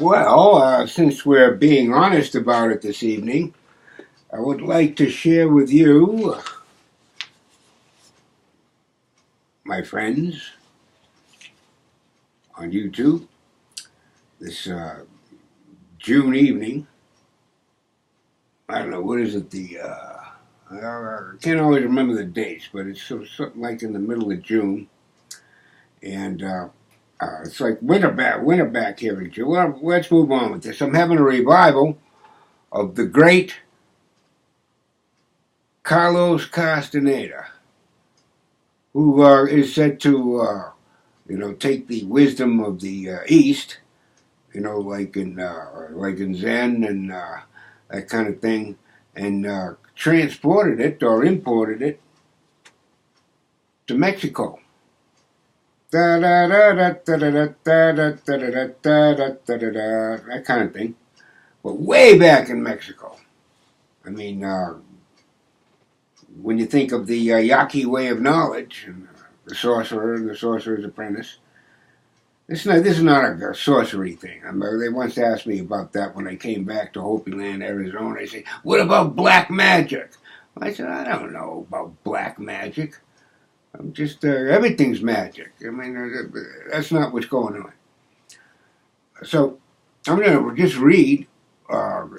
Well, since we're being honest about it this evening, I would like to share with you, my friends on YouTube, this June evening. I don't know, what is it? I can't always remember the dates, but it's something like in the middle of June. And it's like winter back here in June. Well, let's move on with this. I'm having a revival of the great Carlos Castaneda, who is said to, take the wisdom of the East, like in Zen and that kind of thing, and transported it or imported it to Mexico. That kind of thing. But way back in Mexico. I mean, when you think of the Yaqui way of knowledge, and the sorcerer and the sorcerer's apprentice, this is not a sorcery thing. They once asked me about that when I came back to Hopi Land, Arizona. They say, "What about black magic?" I said, "I don't know about black magic. I'm just everything's magic. I mean, that's not what's going on." So I'm going to just read.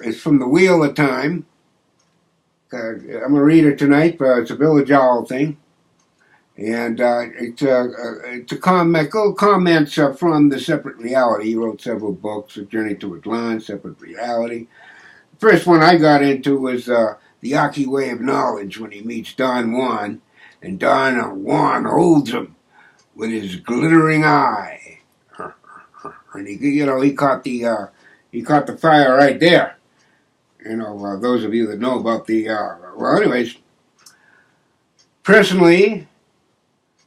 It's from the Wheel of Time. I'm a reader tonight, but it's a Village Owl thing. And it's a comments from the Separate Reality. He wrote several books, A Journey to Atlan, Separate Reality. The first one I got into was the Yaqui Way of Knowledge, when he meets Don Juan, and Don Juan holds him with his glittering eye. And he caught the fire right there. Those of you that know about anyways, personally,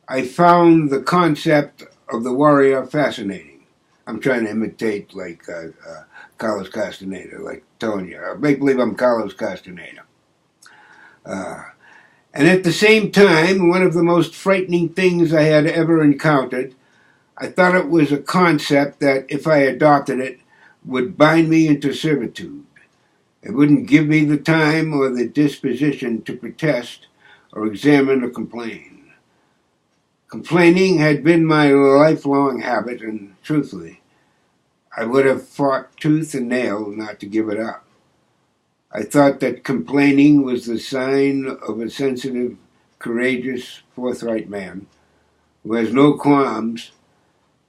I found the concept of the warrior fascinating. I'm trying to imitate Carlos Castaneda, like telling you. Make believe I'm Carlos Castaneda. And at the same time, one of the most frightening things I had ever encountered, I thought it was a concept that, if I adopted it, would bind me into servitude. It wouldn't give me the time or the disposition to protest or examine or complain. Complaining had been my lifelong habit, and truthfully, I would have fought tooth and nail not to give it up. I thought that complaining was the sign of a sensitive, courageous, forthright man who has no qualms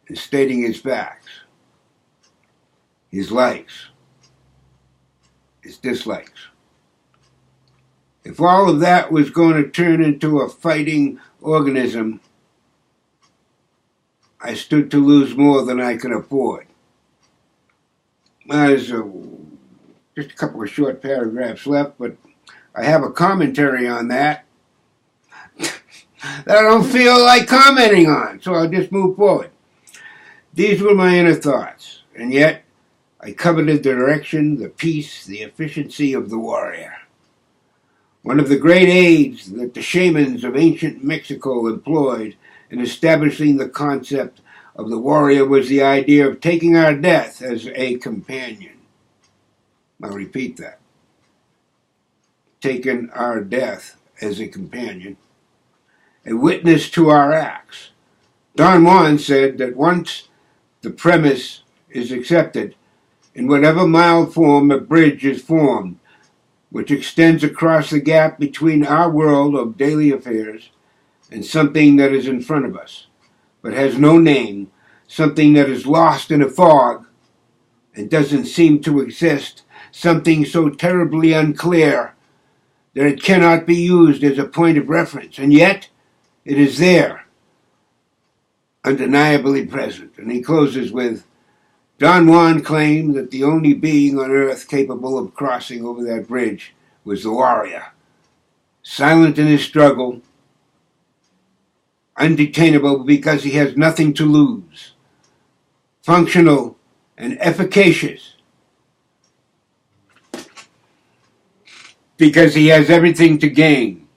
in stating his facts, his likes, his dislikes. If all of that was going to turn into a fighting organism, I stood to lose more than I could afford. There's just a couple of short paragraphs left, but I have a commentary on that that I don't feel like commenting on, so I'll just move forward. These were my inner thoughts, and yet I coveted the direction, the peace, the efficiency of the warrior. One of the great aids that the shamans of ancient Mexico employed in establishing the concept of the warrior was the idea of taking our death as a companion. I'll repeat that. Taking our death as a companion, a witness to our acts. Don Juan said that once the premise is accepted, in whatever mild form a bridge is formed, which extends across the gap between our world of daily affairs and something that is in front of us, but has no name, something that is lost in a fog and doesn't seem to exist, something so terribly unclear that it cannot be used as a point of reference, and yet it is there, undeniably present. And he closes with, Don Juan claimed that the only being on earth capable of crossing over that bridge was the warrior, silent in his struggle, undetainable because he has nothing to lose, functional and efficacious because he has everything to gain.